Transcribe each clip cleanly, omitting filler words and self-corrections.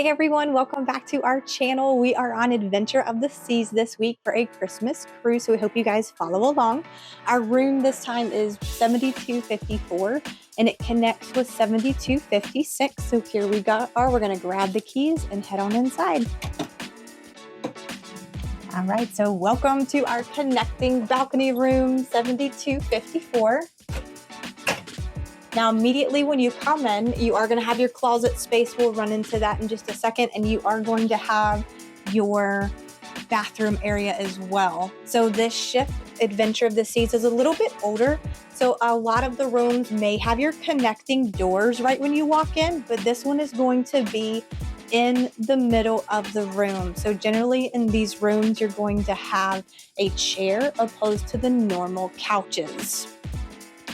Hey everyone, welcome back to our channel. We are on Adventure of the Seas this week for a Christmas cruise, so we hope you guys follow along. Our room this time is 7254 and it connects with 7256. So here we go. We're gonna grab the keys and head on inside. All right, so welcome to our connecting balcony room 7254. Now, immediately when you come in, you are going to have your closet space. We'll run into that in just a second. And you are going to have your bathroom area as well. So this ship, Adventure of the Seas, is a little bit older. So a lot of the rooms may have your connecting doors right when you walk in, but this one is going to be in the middle of the room. So generally in these rooms, you're going to have a chair opposed to the normal couches.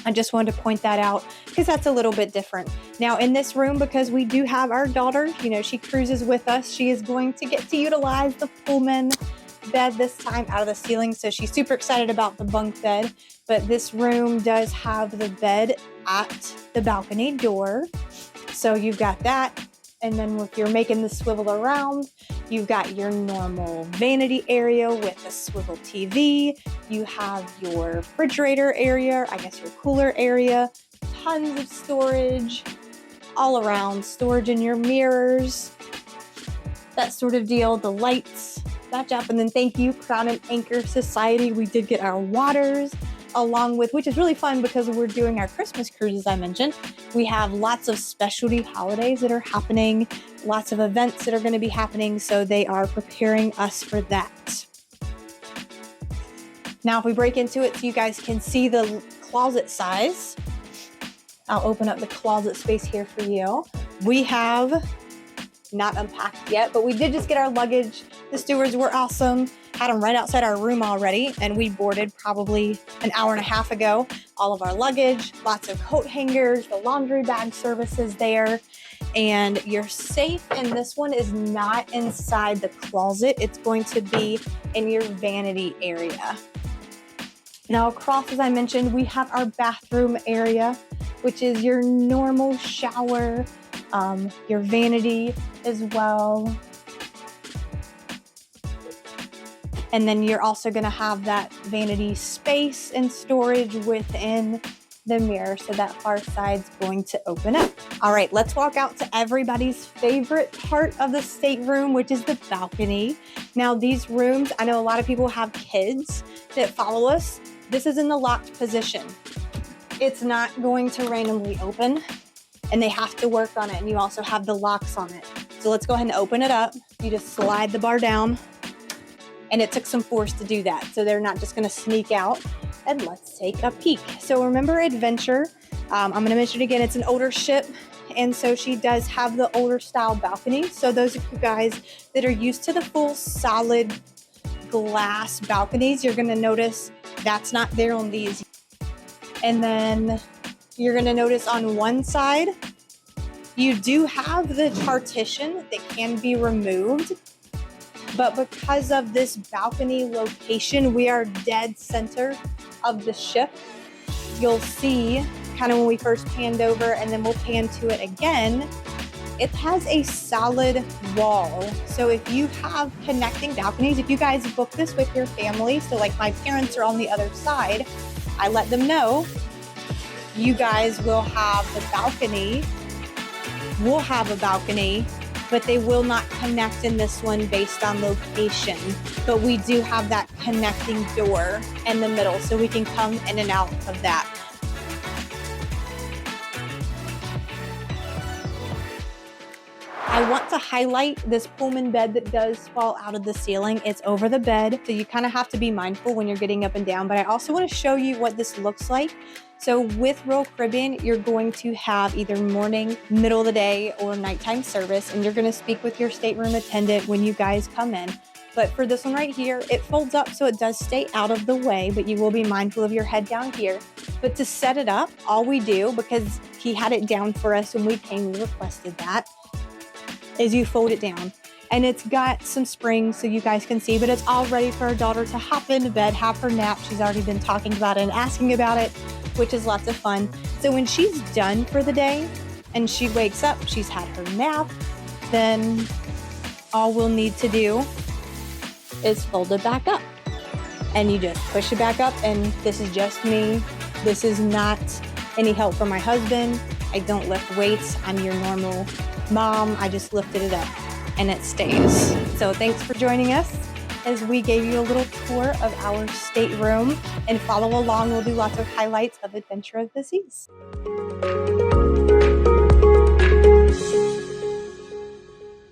I just wanted to point that out because that's a little bit different. Now in this room, because we do have our daughter, she cruises with us, she is going to get to utilize the Pullman bed this time out of the ceiling. So she's super excited about the bunk bed, but this room does have the bed at the balcony door. So you've got that. And then if you're making the swivel around, you've got your normal vanity area with a swivel TV. You have your refrigerator area, I guess your cooler area, tons of storage all around, storage in your mirrors, that sort of deal, the lights, match up. And then thank you, Crown and Anchor Society. We did get our waters along with, which is really fun because we're doing our Christmas cruise, as I mentioned. We have lots of specialty holidays that are happening, lots of events that are going to be happening, so they are preparing us for that. Now, if we break into it so you guys can see the closet size, I'll open up the closet space here for you. We have not unpacked yet, but we did just get our luggage. The stewards were awesome. Had them right outside our room already, and we boarded probably an hour and a half ago. All of our luggage, lots of coat hangers, the laundry bag services there, and your safe in this one is not inside the closet. It's going to be in your vanity area. Now across, as I mentioned, we have our bathroom area, which is your normal shower, your vanity as well. And then you're also going to have that vanity space and storage within the mirror. So that far side's going to open up. All right, let's walk out to everybody's favorite part of the stateroom, which is the balcony. Now these rooms, I know a lot of people have kids that follow us. This is in the locked position. It's not going to randomly open, and they have to work on it. And you also have the locks on it. So let's go ahead and open it up. You just slide the bar down. And it took some force to do that. So they're not just gonna sneak out. And let's take a peek. So remember Adventure, I'm gonna mention it again, it's an older ship. And so she does have the older style balcony. So those of you guys that are used to the full solid glass balconies, you're gonna notice that's not there on these. And then you're gonna notice on one side, you do have the partition that can be removed. But because of this balcony location, we are dead center of the ship. You'll see kind of when we first panned over, and then we'll pan to it again, it has a solid wall. So if you have connecting balconies, if you guys book this with your family, so like my parents are on the other side, I let them know you guys will have the balcony. We'll have a balcony, but they will not connect in this one based on location. But we do have that connecting door in the middle, so we can come in and out of that. I want to highlight this Pullman bed that does fall out of the ceiling. It's over the bed, so you kind of have to be mindful when you're getting up and down, but I also want to show you what this looks like. So with Royal Caribbean, you're going to have either morning, middle of the day, or nighttime service, and you're going to speak with your stateroom attendant when you guys come in. But for this one right here, it folds up so it does stay out of the way, but you will be mindful of your head down here. But to set it up, all we do, because he had it down for us when we came, we requested that, is you fold it down. And it's got some springs so you guys can see, but it's all ready for our daughter to hop into bed, have her nap. She's already been talking about it and asking about it, which is lots of fun. So when she's done for the day and she wakes up, she's had her nap, then all we'll need to do is fold it back up. And you just push it back up, and this is just me. This is not any help from my husband. I don't lift weights. I'm your normal mom. I just lifted it up and it stays. So thanks for joining us as we gave you a little tour of our stateroom, and follow along. We'll do lots of highlights of Adventure of the Seas.